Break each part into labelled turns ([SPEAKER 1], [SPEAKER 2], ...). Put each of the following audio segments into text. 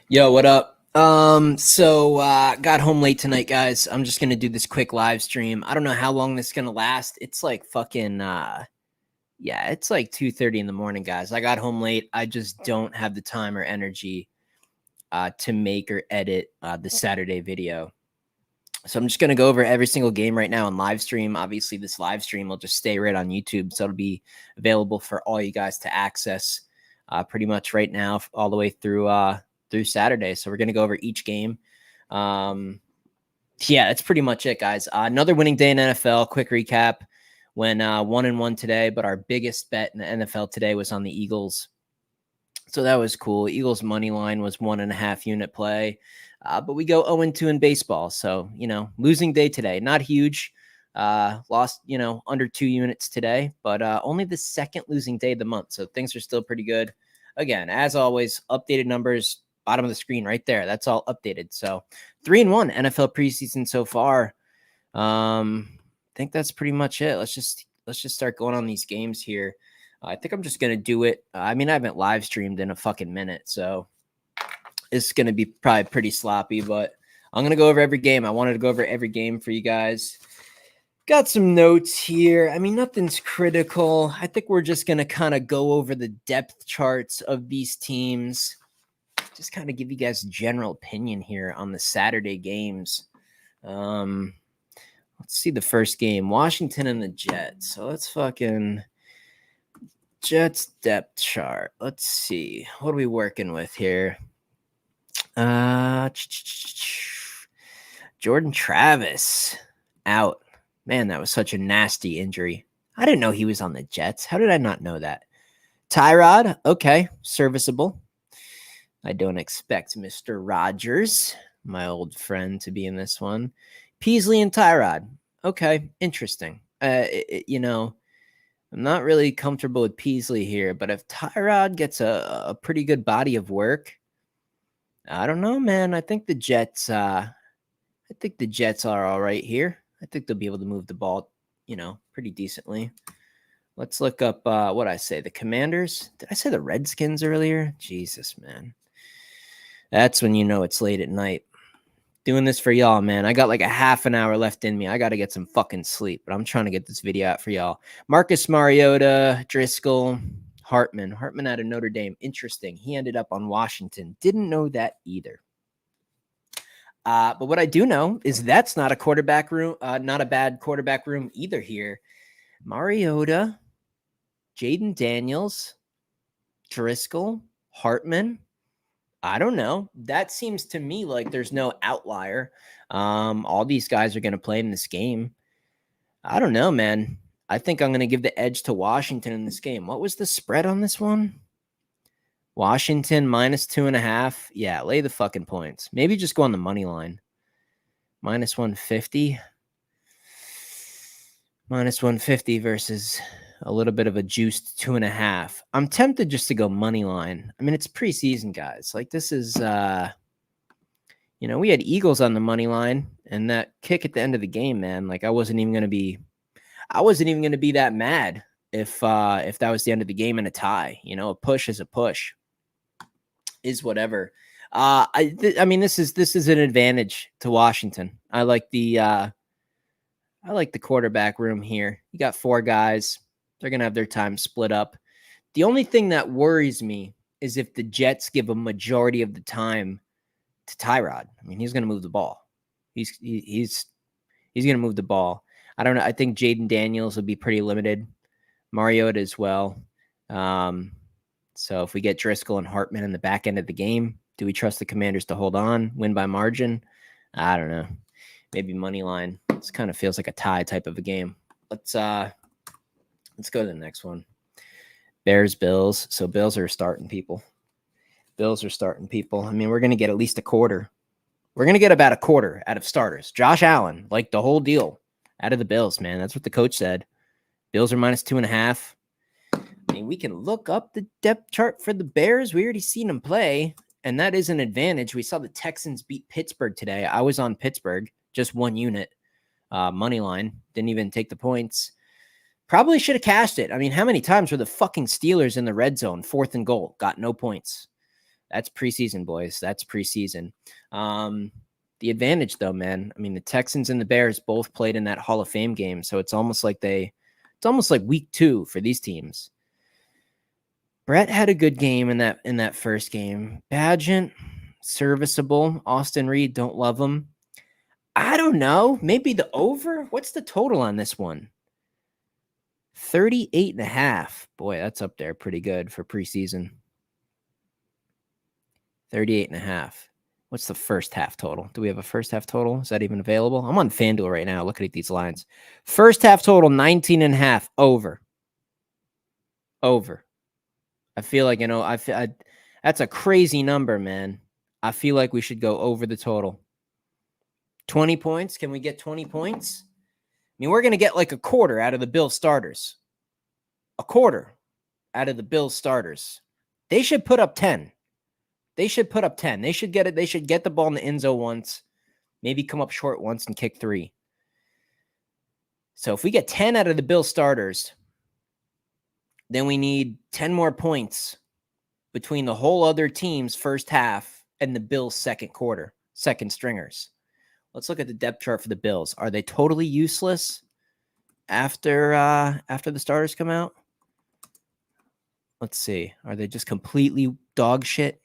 [SPEAKER 1] Yo, what up? Got home late tonight, guys. I'm just gonna do this quick live stream. I don't know how long this is gonna last. It's like fucking yeah, it's like 2:30 in the morning, guys. I got home late. I just don't have the time or energy to make or edit the Saturday video. So I'm just gonna go over every single game right now on live stream. Obviously, this live stream will just stay right on YouTube, so it'll be available for all you guys to access pretty much right now, all the way through Saturday. So we're gonna go over each game. Yeah, that's pretty much it, guys. Another winning day in NFL. Quick recap: when 1-1 today, but our biggest bet in the NFL today was on the Eagles. So that was cool. Eagles money line was 1.5 unit play. But we go 0-2 in baseball. So, losing day today. Not huge. Lost, under 2 units today, but only the second losing day of the month. So things are still pretty good. Again, as always, updated numbers, bottom of the screen right there. That's all updated. So 3-1 NFL preseason so far. I think that's pretty much it. Let's just start going on these games here. I think I'm just going to do it. I haven't live streamed in a fucking minute, so it's going to be probably pretty sloppy, but I'm going to go over every game. I wanted to go over every game for you guys. Got some notes here. Nothing's critical. I think we're just going to kind of go over the depth charts of these teams. Just kind of give you guys a general opinion here on the Saturday games. Let's see the first game. Washington and the Jets. So let's fucking... Jets depth chart. Let's see. What are we working with here? Jordan Travis out. Man, that was such a nasty injury. I didn't know he was on the Jets. How did I not know that? Tyrod, okay, serviceable. I don't expect Mr. Rogers, my old friend, to be in this one. Peasley and Tyrod. Okay, interesting. I'm not really comfortable with Peasley here, but if Tyrod gets a pretty good body of work, I don't know, man. I think the Jets are all right here. I think they'll be able to move the ball, pretty decently. Let's look up what I say. The Commanders. Did I say the Redskins earlier? Jesus, man. That's when you know it's late at night. Doing this for y'all, man. I got like a half an hour left in me. I got to get some fucking sleep, but I'm trying to get this video out for y'all. Marcus Mariota, Driscoll, Hartman out of Notre Dame. Interesting. He ended up on Washington. Didn't know that either. But what I do know is that's not a quarterback room, not a bad quarterback room either here. Mariota, Jaden Daniels, Driscoll, Hartman. I don't know. That seems to me like there's no outlier. All these guys are going to play in this game. I don't know, man. I think I'm going to give the edge to Washington in this game. What was the spread on this one? Washington -2.5. Yeah, lay the fucking points. Maybe just go on the money line. -150. -150 versus a little bit of a juiced 2.5. I'm tempted just to go money line. It's preseason, guys. Like, this is, we had Eagles on the money line, and that kick at the end of the game, man. Like, I wasn't even going to be that mad if that was the end of the game in a tie. A push is a push, is whatever. This is an advantage to Washington. I like the quarterback room here. You got 4 guys. They're going to have their time split up. The only thing that worries me is if the Jets give a majority of the time to Tyrod. He's going to move the ball. He's going to move the ball. I don't know. I think Jaden Daniels will be pretty limited. Mariota as well. So if we get Driscoll and Hartman in the back end of the game, do we trust the Commanders to hold on, win by margin? I don't know. Maybe money line. This kind of feels like a tie type of a game. Let's go to the next one. Bears, Bills. So Bills are starting people. We're going to get at least a quarter. We're going to get about a quarter out of starters. Josh Allen, like the whole deal out of the Bills, man. That's what the coach said. Bills are -2.5. We can look up the depth chart for the Bears. We already seen them play, and that is an advantage. We saw the Texans beat Pittsburgh today. I was on Pittsburgh, just 1 unit. Money line. Didn't even take the points. Probably should have cashed it. How many times were the fucking Steelers in the red zone, 4th and goal, got no points? That's preseason, boys. That's preseason. The advantage, though, man. I mean, the Texans and the Bears both played in that Hall of Fame game, so it's almost like week 2 for these teams. Brett had a good game in that first game. Bagent, serviceable. Austin Reed, don't love him. I don't know. Maybe the over. What's the total on this one? 38.5. Boy, that's up there pretty good for preseason. 38.5. What's the first half total? Do we have a first half total? Is that even available? I'm on FanDuel right now looking at these lines. First half total, 19.5. Over. I feel like, that's a crazy number, man. I feel like we should go over the total. 20 points. Can we get 20 points? I mean, we're going to get like a quarter out of the Bills starters. A quarter out of the Bills starters. They should put up 10. They should put up 10. They should get it. They should get the ball in the end zone once, maybe come up short once and kick 3. So if we get 10 out of the Bills starters, then we need 10 more points between the whole other team's first half and the Bills' second quarter, second stringers. Let's look at the depth chart for the Bills. Are they totally useless after the starters come out? Let's see. Are they just completely dog shit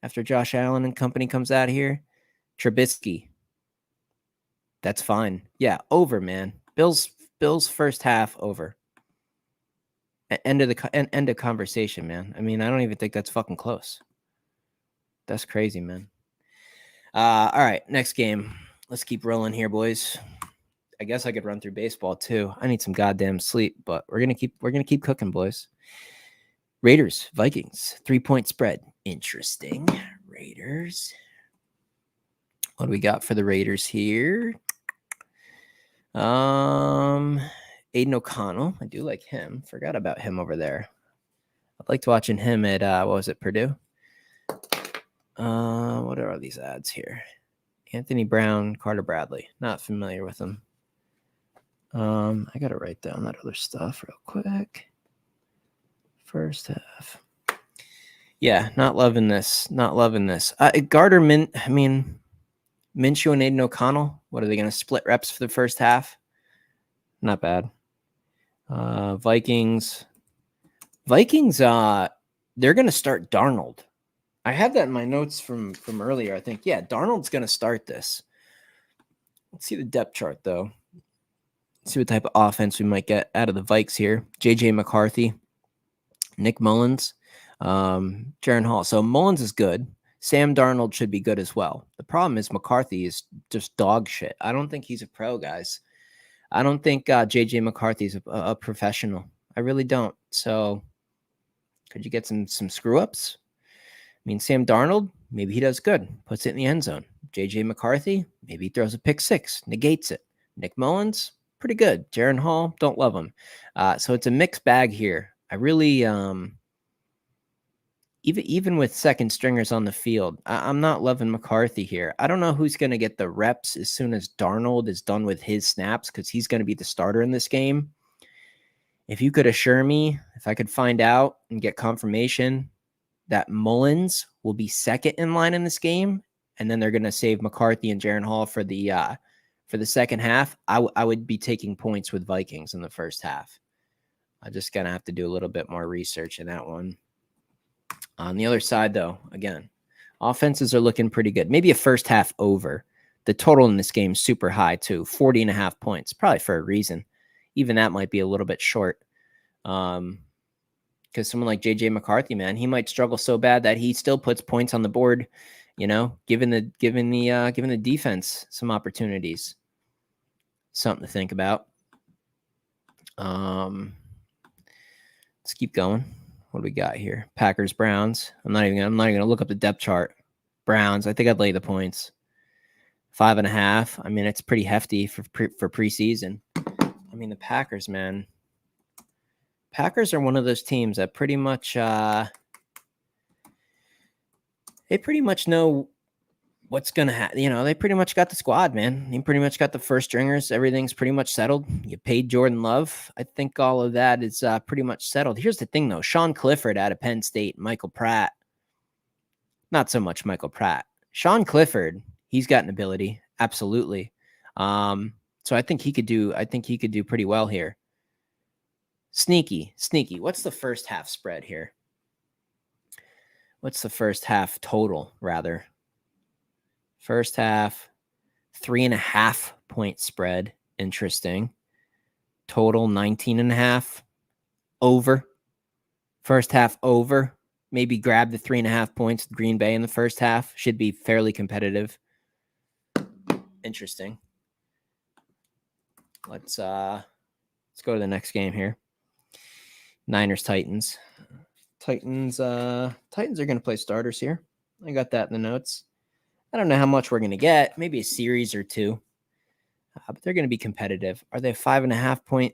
[SPEAKER 1] after Josh Allen and company comes out here? Trubisky. That's fine. Yeah, over, man. Bills first half over. End of conversation, man. I mean, I don't even think that's fucking close. That's crazy, man. All right, next game. Let's keep rolling here, boys. I guess I could run through baseball too. I need some goddamn sleep, but we're gonna keep cooking, boys. Raiders, Vikings, 3-point spread. Interesting. Raiders. What do we got for the Raiders here? Aiden O'Connell. I do like him. Forgot about him over there. I liked watching him at Purdue? What are these ads here? Anthony Brown, Carter Bradley. Not familiar with them. I gotta write down that other stuff real quick. First half. Yeah, not loving this. Minshew and Aiden O'Connell. What are they gonna split reps for the first half? Not bad. Vikings. They're gonna start Darnold. I have that in my notes from earlier. I think, yeah, Darnold's gonna start this. Let's see the depth chart though. Let's see what type of offense we might get out of the Vikes here. JJ McCarthy, Nick Mullins, Jaron Hall. So Mullins is good. Sam Darnold should be good as well. The problem is McCarthy is just dog shit. I don't think he's a pro, guys. I don't think JJ McCarthy is a professional. I really don't. So could you get some screw ups? I mean, Sam Darnold, maybe he does good. Puts it in the end zone. JJ McCarthy, maybe he throws a pick 6, negates it. Nick Mullins, pretty good. Jaron Hall, don't love him. So it's a mixed bag here. I really, even with second stringers on the field, I'm not loving McCarthy here. I don't know who's going to get the reps as soon as Darnold is done with his snaps because he's going to be the starter in this game. If you could assure me, if I could find out and get confirmation that Mullins will be second in line in this game, and then they're going to save McCarthy and Jaron Hall for the second half, I would be taking points with Vikings in the first half. I'm just going to have to do a little bit more research in that one. On the other side, though, again, offenses are looking pretty good. Maybe a first half over. The total in this game is super high, too. 40.5 points, probably for a reason. Even that might be a little bit short. Because someone like JJ McCarthy, man, he might struggle so bad that he still puts points on the board, giving the defense some opportunities. Something to think about. Let's keep going. What do we got here? Packers, Browns. I'm not even gonna look up the depth chart. Browns. I think I'd lay the points. 5.5. I mean, it's pretty hefty for preseason. I mean, the Packers, man. Packers are one of those teams that pretty much they pretty much know what's gonna happen. They pretty much got the squad, man. They pretty much got the first stringers. Everything's pretty much settled. You paid Jordan Love. I think all of that is pretty much settled. Here's the thing, though. Sean Clifford out of Penn State, Michael Pratt. Not so much Michael Pratt. Sean Clifford, he's got an ability. Absolutely. So I think he could do pretty well here. Sneaky. What's the first half spread here? What's the first half total, rather? First half, 3.5 point spread. Interesting. Total 19.5. Over. First half over. Maybe grab the 3.5 points. Green Bay in the first half should be fairly competitive. Interesting. Let's go to the next game here. Niners Titans. Titans are going to play starters here. I got that in the notes. I don't know how much we're going to get. Maybe a series or two. But they're going to be competitive. Are they a 5.5 point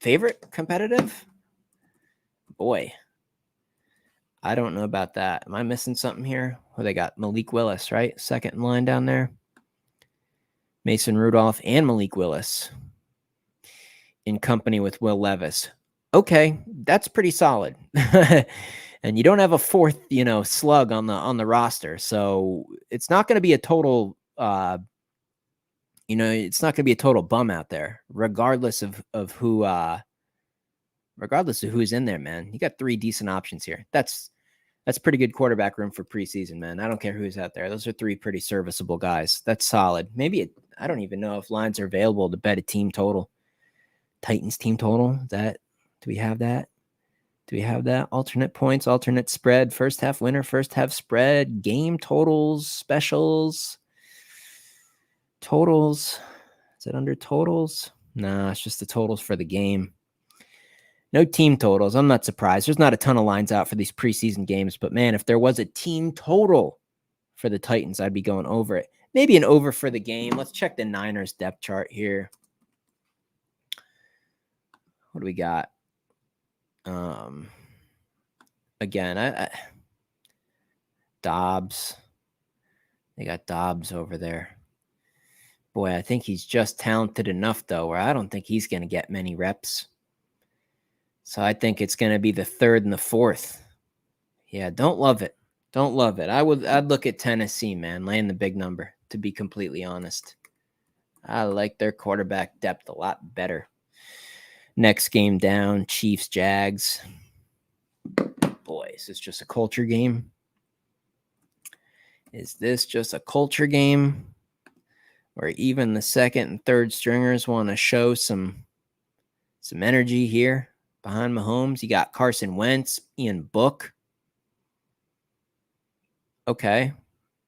[SPEAKER 1] favorite competitive? Boy, I don't know about that. Am I missing something here? Well, they got Malik Willis, right? Second in line down there. Mason Rudolph and Malik Willis in company with Will Levis. Okay, that's pretty solid. And you don't have a fourth, slug on the roster. So it's not going to be a total it's not going to be a total bum out there, regardless of who's in there, man. You got 3 decent options here. That's pretty good quarterback room for preseason, man. I don't care who's out there. Those are 3 pretty serviceable guys. That's solid. Maybe I don't even know if lines are available to bet a team total. Titans team total. Do we have that? Alternate points, alternate spread, first half winner, first half spread, game totals, specials. Totals. Is it under totals? Nah, it's just the totals for the game. No team totals. I'm not surprised. There's not a ton of lines out for these preseason games, but man, if there was a team total for the Titans, I'd be going over it. Maybe an over for the game. Let's check the Niners depth chart here. What do we got? Again, Dobbs. They got Dobbs over there. Boy, I think he's just talented enough, though, where I don't think he's going to get many reps. So I think it's going to be the 3rd and the 4th. Yeah, don't love it. I'd look at Tennessee, man, laying the big number, to be completely honest. I like their quarterback depth a lot better. Next game down, Chiefs, Jags. Boy, is this just a culture game? Where even the second and third stringers want to show some energy here behind Mahomes? You got Carson Wentz, Ian Book. Okay.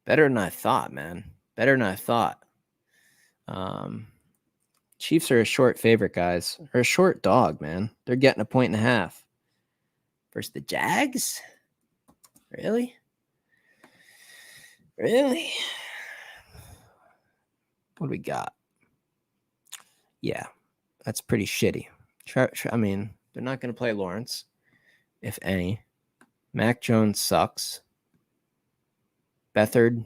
[SPEAKER 1] Better than I thought, man. Chiefs are a short favorite, guys. Or a short dog, man. They're getting 1.5 points. Versus the Jags? Really? What do we got? Yeah, that's pretty shitty. I mean, they're not going to play Lawrence, if any. Mac Jones sucks. Beathard,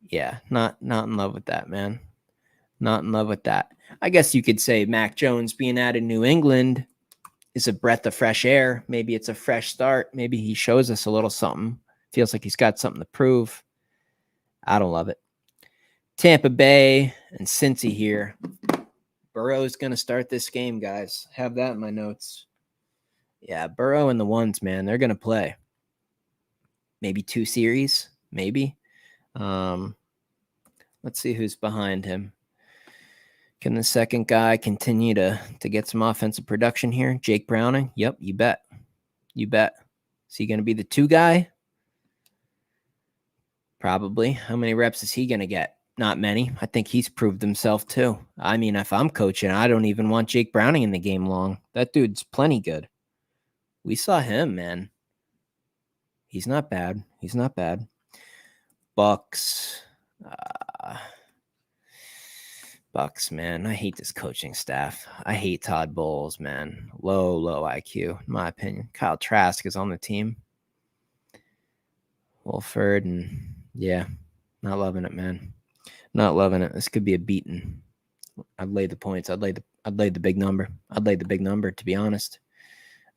[SPEAKER 1] Yeah, not in love with that, man. Not in love with that. I guess you could say Mac Jones being out in New England is a breath of fresh air. Maybe it's a fresh start. Maybe he shows us a little something. Feels like he's got something to prove. I don't love it. Tampa Bay and Cincy here. Burrow's going to start this game, guys. Have that in my notes. Yeah, Burrow and the ones, man. They're going to play. Maybe 2 series. Maybe. Let's see who's behind him. Can the second guy continue to get some offensive production here? Jake Browning? Yep, you bet. Is he going to be the 2 guy? Probably. How many reps is he going to get? Not many. I think he's proved himself too. I mean, if I'm coaching, I don't even want Jake Browning in the game long. That dude's plenty good. We saw him, man. He's not bad. Bucks. Bucks, man. I hate this coaching staff. I hate Todd Bowles, man. Low IQ, in my opinion. Kyle Trask is on the team. Wolford, and yeah, not loving it, man. Not loving it. This could be a beating. I'd lay the points. I'd lay the big number. To be honest.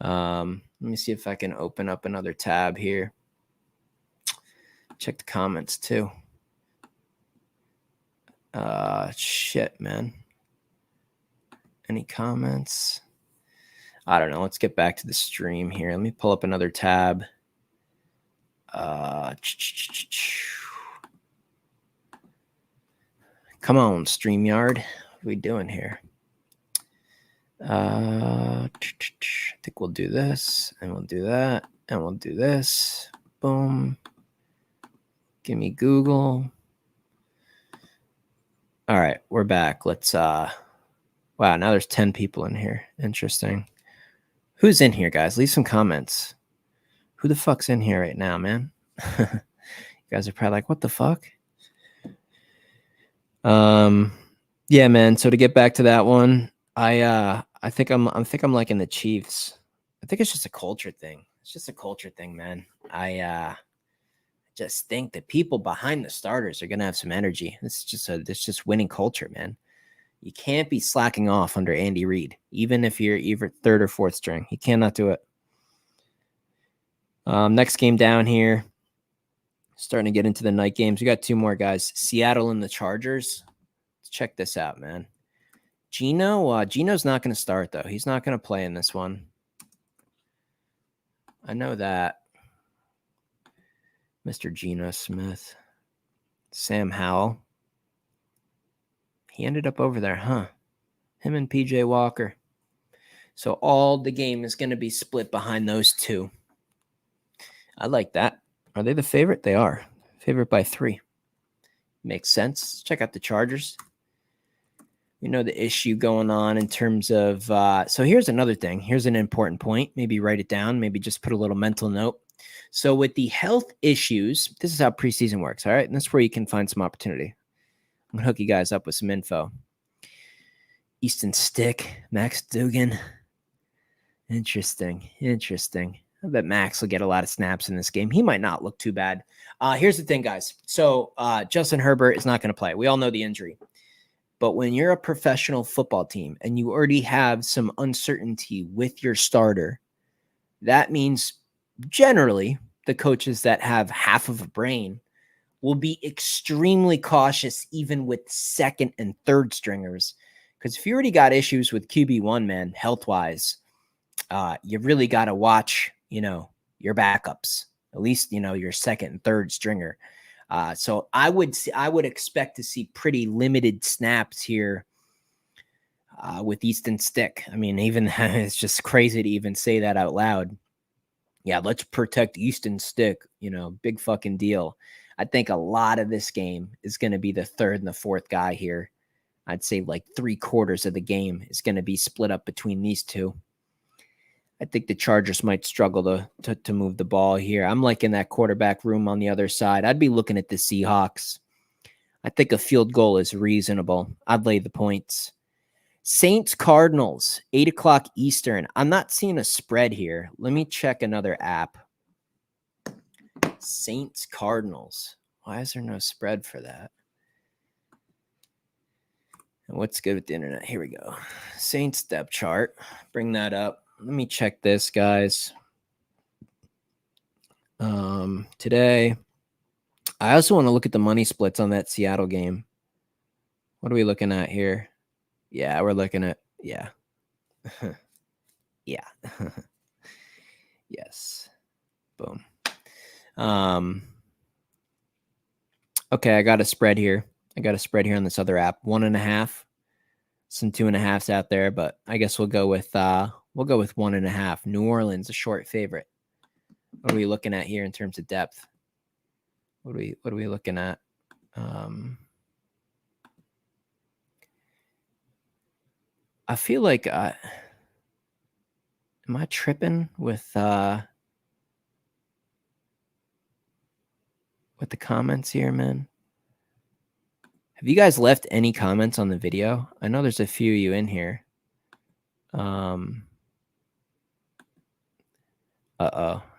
[SPEAKER 1] Let me see if I can open up another tab here. Check the comments too. Shit, man. Any comments? I don't know. Let's get back to the stream here. Let me pull up another tab. Come on, StreamYard. What are we doing here? I think we'll do this, and we'll do that, and we'll do this. Boom. Give me Google. All right, we're back. Let's wow, now there's 10 people in here. Interesting. Who's in here, guys? Leave some comments. Who the fuck's in here right now, man? You guys are probably like, what the fuck? Yeah, man. So to get back to that one, I think I'm liking the Chiefs. I think it's just a culture thing. It's just a culture thing, man. I just think the people behind the starters are gonna have some energy. It's just winning culture, man. You can't be slacking off under Andy Reid, even if you're either third or fourth string. You cannot do it. Next game down here. Starting to get into the night games. We got two more guys. Seattle and the Chargers. Let's check this out, man. Geno's not going to start, though. He's not going to play in this one. I know that. Mr. Geno Smith. Sam Howell. He ended up over there, huh? Him and PJ Walker. So all the game is going to be split behind those two. I like that. Are they the favorite? They are. Favorite by 3. Makes sense. Check out the Chargers. We know the issue going on in terms of so here's another thing. Here's an important point. Maybe write it down. Maybe just put a little mental note. So with the health issues, this is how preseason works, all right? And that's where you can find some opportunity. I'm going to hook you guys up with some info. Easton Stick, Max Dugan. Interesting. I bet Max will get a lot of snaps in this game. He might not look too bad. Here's the thing, guys. So Justin Herbert is not going to play. We all know the injury. But when you're a professional football team and you already have some uncertainty with your starter, that means generally the coaches that have half of a brain will be extremely cautious even with second and third stringers. Because if you already got issues with QB1, man, health-wise, you really got to watch, your backups, at least, your second and third stringer. So I would expect to see pretty limited snaps here with Easton Stick. I mean, even it's just crazy to even say that out loud. Yeah, let's protect Easton Stick, big fucking deal. I think a lot of this game is going to be the third and the fourth guy here. I'd say like 3/4 of the game is going to be split up between these two. I think the Chargers might struggle to move the ball here. I'm liking that quarterback room on the other side. I'd be looking at the Seahawks. I think a field goal is reasonable. I'd lay the points. Saints Cardinals, 8 o'clock Eastern. I'm not seeing a spread here. Let me check another app. Saints Cardinals. Why is there no spread for that? And what's good with the internet? Here we go. Saints depth chart. Bring that up. Let me check this, guys. Today, I also want to look at the money splits on that Seattle game. What are we looking at here? Yeah, we're looking at, yeah. Yeah. Yes. Boom. Okay, I got a spread here. on this other app. 1.5. Some 2.5s out there, but I guess we'll go with 1.5. New Orleans, a short favorite. What are we looking at here in terms of depth? What are we looking at? I feel like am I tripping with the comments here, man? Have you guys left any comments on the video? I know there's a few of you in here.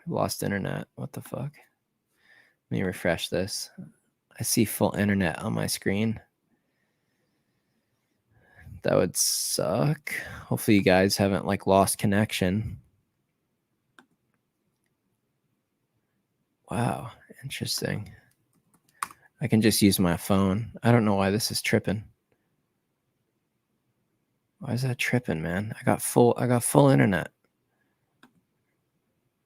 [SPEAKER 1] Lost internet. What the fuck? Let me refresh this. I see full internet on my screen. That would suck. Hopefully you guys haven't lost connection. Wow, interesting. I can just use my phone. I don't know why this is tripping. Why is that tripping, man? I got full internet.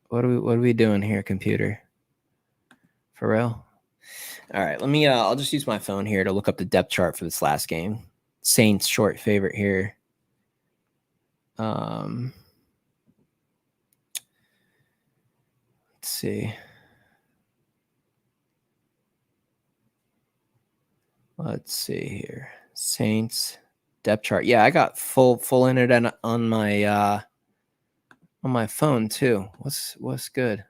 [SPEAKER 1] What are we doing here, computer? For real? All right, let me I'll just use my phone here to look up the depth chart for this last game. Saints short favorite here. Let's see. Let's see here. Saints depth chart. Yeah, I got full internet on my phone too. What's good?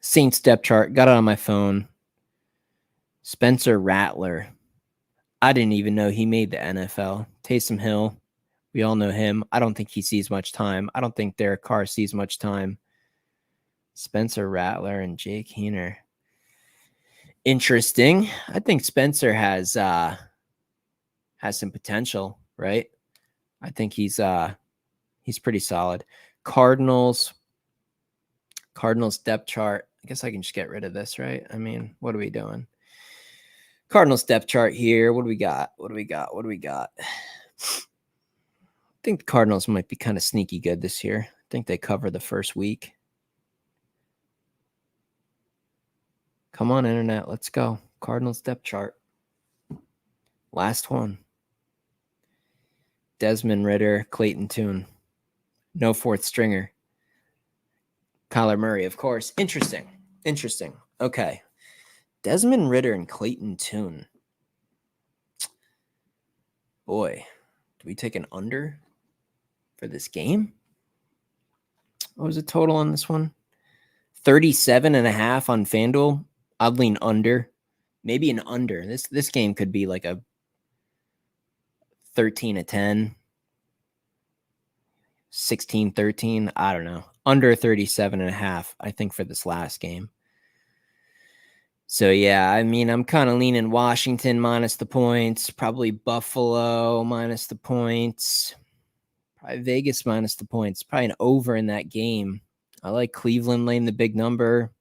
[SPEAKER 1] Saints depth chart. Got it on my phone. Spencer Rattler. I didn't even know he made the NFL. Taysom Hill. We all know him. I don't think he sees much time. I don't think Derek Carr sees much time. Spencer Rattler and Jake Heener. Interesting. I think Spencer has some potential, right? I think he's pretty solid. Cardinals depth chart. I guess I can just get rid of this, right? I mean, what are we doing? Cardinals depth chart here. What do we got? I think the Cardinals might be kind of sneaky good this year. I think they cover the first week. Come on, internet. Let's go. Cardinals depth chart. Last one. Desmond Ridder, Clayton Tune. No fourth stringer. Kyler Murray, of course. Interesting. Okay. Desmond Ridder and Clayton Tune. Boy, do we take an under for this game? What was the total on this one? 37.5 on FanDuel. I'd lean under. Maybe an under. This game could be like a 13-10, 16-13. I don't know. Under 37.5, I think, for this last game. So, yeah, I mean, I'm kind of leaning Washington minus the points, probably Buffalo minus the points, probably Vegas minus the points, probably an over in that game. I like Cleveland laying the big number.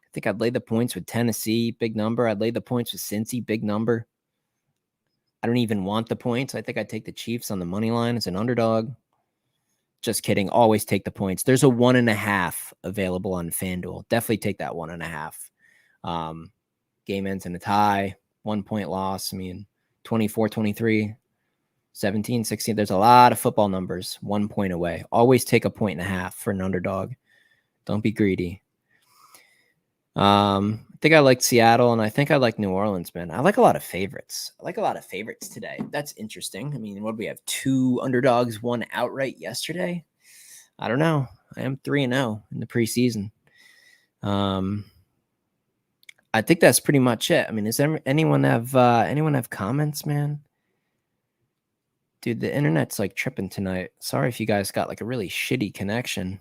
[SPEAKER 1] I think I'd lay the points with Tennessee, big number. I'd lay the points with Cincy, big number. I don't even want the points. I think I'd take the Chiefs on the money line as an underdog. Just kidding. Always take the points. There's a 1.5 available on FanDuel. Definitely take that 1.5. Game ends in a tie, 1 point loss. I mean, 24-23, 17-16. There's a lot of football numbers 1 point away. Always take a 1.5 for an underdog. Don't be greedy. I think I like Seattle, and I think I like New Orleans, man. I like a lot of favorites. Today. That's interesting. I mean, what do we have? 2 underdogs, 1 outright yesterday? I don't know. I am 3-0 in the preseason. I think that's pretty much it. I mean, does anyone have comments, man? Dude, the internet's like tripping tonight. Sorry if you guys got like a really shitty connection.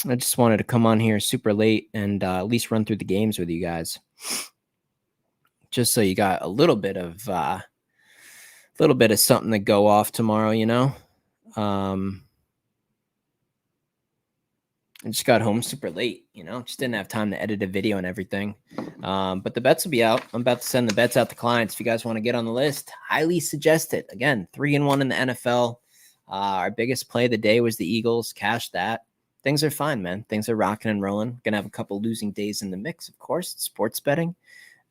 [SPEAKER 1] I just wanted to come on here super late and at least run through the games with you guys, just so you got a little bit of something to go off tomorrow. You know, I just got home super late. You know, just didn't have time to edit a video and everything. But the bets will be out. I'm about to send the bets out to clients. If you guys want to get on the list, highly suggest it. Again, 3-1 in the NFL. Our biggest play of the day was the Eagles. Cash that. Things are fine, man. Things are rocking and rolling. Gonna have a couple losing days in the mix, of course. It's sports betting,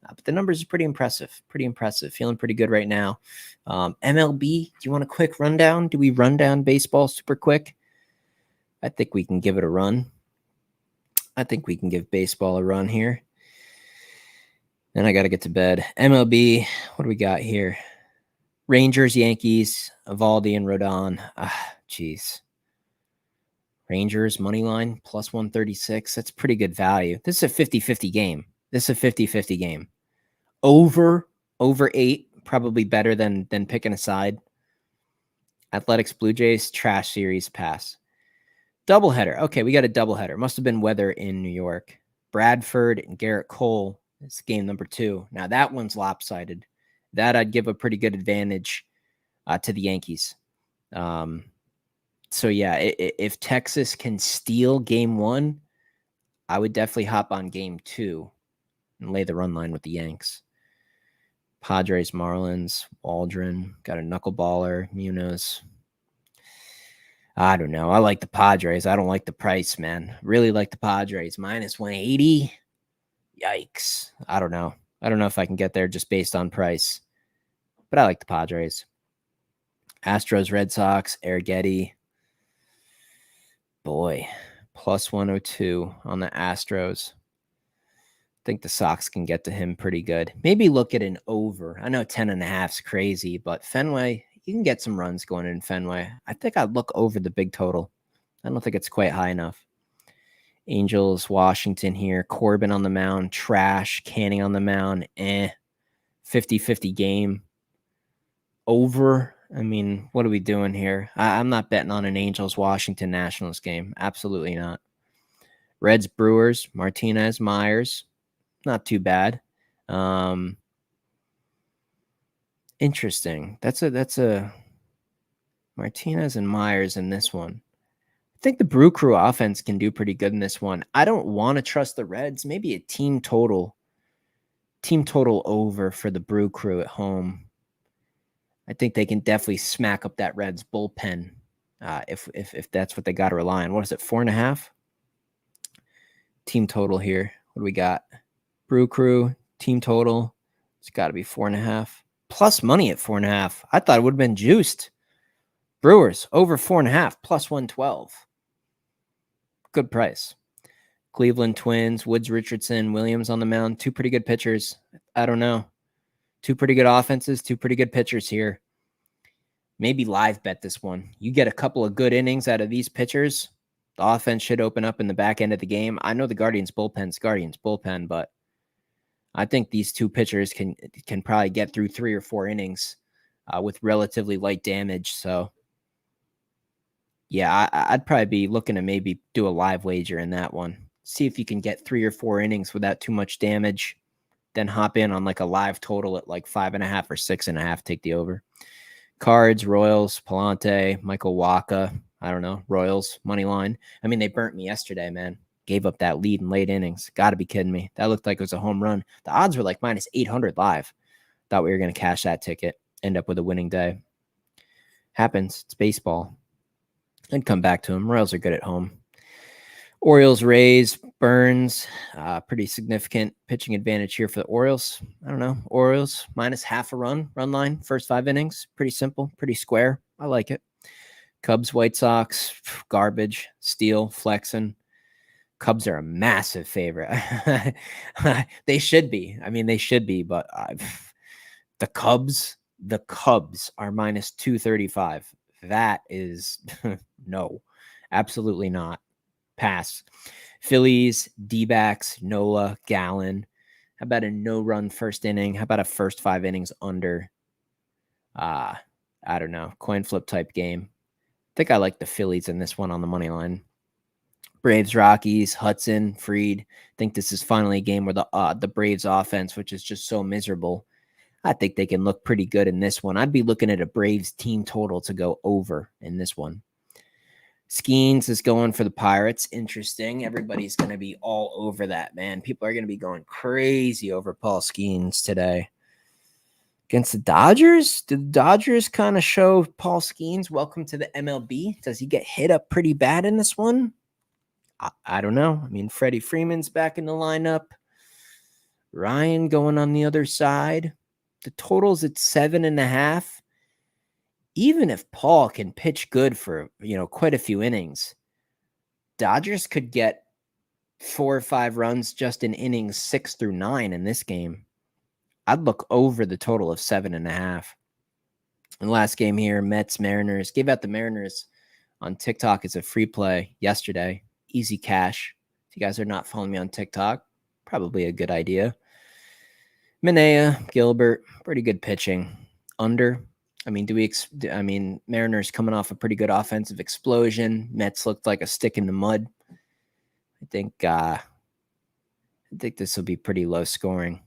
[SPEAKER 1] but the numbers are pretty impressive. Feeling pretty good right now. MLB. Do you want a quick rundown? Do we run down baseball super quick? I think we can give it a run. I think we can give baseball a run here. Then I got to get to bed. MLB. What do we got here? Rangers, Yankees, Evaldi, and Rodon. Jeez. Rangers money line plus 136. That's pretty good value. This is a 50-50 game. Over 8, probably better than picking a side. Athletics, Blue Jays, trash series, pass. Doubleheader. Okay, we got a doubleheader. Must have been weather in New York. Bradford and Garrett Cole. It's game number 2. Now that one's lopsided. That I'd give a pretty good advantage to the Yankees. So yeah, if Texas can steal game 1, I would definitely hop on game 2 and lay the run line with the Yanks. Padres, Marlins, Waldron, got a knuckleballer, Munoz. I don't know. I like the Padres. I don't like the price, man. Really like the Padres. Minus 180. Yikes. I don't know. I don't know if I can get there just based on price, but I like the Padres. Astros, Red Sox, Arrighetti. Boy, plus 102 on the Astros. I think the Sox can get to him pretty good. Maybe look at an over. I know 10.5 is crazy, but Fenway, you can get some runs going in Fenway. I think I'd look over the big total. I don't think it's quite high enough. Angels, Washington here. Corbin on the mound. Trash. Canning on the mound. 50-50 game. Over. I mean, what are we doing here? I'm not betting on an Angels-Washington Nationals game. Absolutely not. Reds, Brewers. Martinez, Myers. Not too bad. Interesting. That's a Martinez and Myers in this one. I think the Brew Crew offense can do pretty good in this one. I don't want to trust the Reds. Maybe a team total over for the Brew Crew at home. I think they can definitely smack up that Reds bullpen if that's what they got to rely on. What is it, 4.5? Team total here. What do we got? Brew Crew, team total. It's got to be 4.5. Plus money at 4.5. I thought it would have been juiced. Brewers, over 4.5, plus 112. Good price. Cleveland Twins, Woods, Richardson, Williams on the mound. 2 pretty good pitchers. I don't know. 2 pretty good offenses, 2 pretty good pitchers here. Maybe live bet this one. You get a couple of good innings out of these pitchers, the offense should open up in the back end of the game. I know the Guardians bullpen, but I think these 2 pitchers can probably get through 3 or 4 innings with relatively light damage. So, yeah, I'd probably be looking to maybe do a live wager in that one. See if you can get 3 or 4 innings without too much damage. Then hop in on like a live total at like 5.5 or 6.5. Take the over. Cards, Royals, Palante, Michael Waka. I don't know. Royals, money line. I mean, they burnt me yesterday, man. Gave up that lead in late innings. Got to be kidding me. That looked like it was a home run. The odds were like minus 800 live. Thought we were going to cash that ticket. End up with a winning day. Happens. It's baseball. I'd come back to them. Royals are good at home. Orioles, Rays, Burns. Pretty significant pitching advantage here for the Orioles. I don't know. Orioles minus half a run line. First 5 innings. Pretty simple. Pretty square. I like it. Cubs, White Sox. Garbage. Steal. Flexing. Cubs are a massive favorite. They should be. I mean, they should be, but the Cubs are minus 235. That is no, absolutely not. Pass. Phillies, D-backs, Nola, Gallen. How about a no-run first inning? How about a first 5 innings under? I don't know. Coin flip type game. I think I like the Phillies in this one on the money line. Braves, Rockies, Hudson, Fried. I think this is finally a game where the Braves offense, which is just so miserable, I think they can look pretty good in this one. I'd be looking at a Braves team total to go over in this one. Skeens is going for the Pirates. Interesting. Everybody's going to be all over that, man. People are going to be going crazy over Paul Skeens today. Against the Dodgers? Did the Dodgers kind of show Paul Skeens, welcome to the MLB? Does he get hit up pretty bad in this one? I don't know. I mean, Freddie Freeman's back in the lineup. Ryan going on the other side. The total's at 7.5. Even if Paul can pitch good for, quite a few innings, Dodgers could get 4 or 5 runs just in innings 6 through 9 in this game. I'd look over the total of 7.5. And last game here, Mets, Mariners. Gave out the Mariners on TikTok as a free play yesterday. Easy cash. If you guys are not following me on TikTok, probably a good idea. Minea, Gilbert, pretty good pitching. Under. I mean, Mariners coming off a pretty good offensive explosion. Mets looked like a stick in the mud. I think this will be pretty low scoring.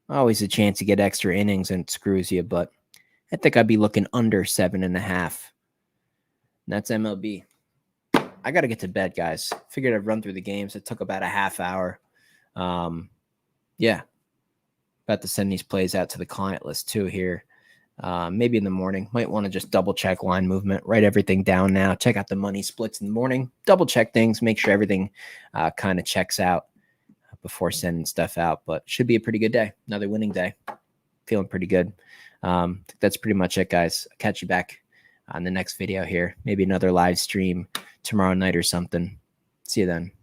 [SPEAKER 1] Always a chance to get extra innings and it screws you, but I think I'd be looking under 7.5. And that's MLB. I got to get to bed, guys. Figured I'd run through the games. It took about a half hour. Yeah. About to send these plays out to the client list too here. Maybe in the morning. Might want to just double check line movement, write everything down now, check out the money splits in the morning, double check things, make sure everything kind of checks out before sending stuff out. But should be a pretty good day. Another winning day. Feeling pretty good. That's pretty much it, guys. I'll catch you back on the next video here. Maybe another live stream tomorrow night or something. See you then.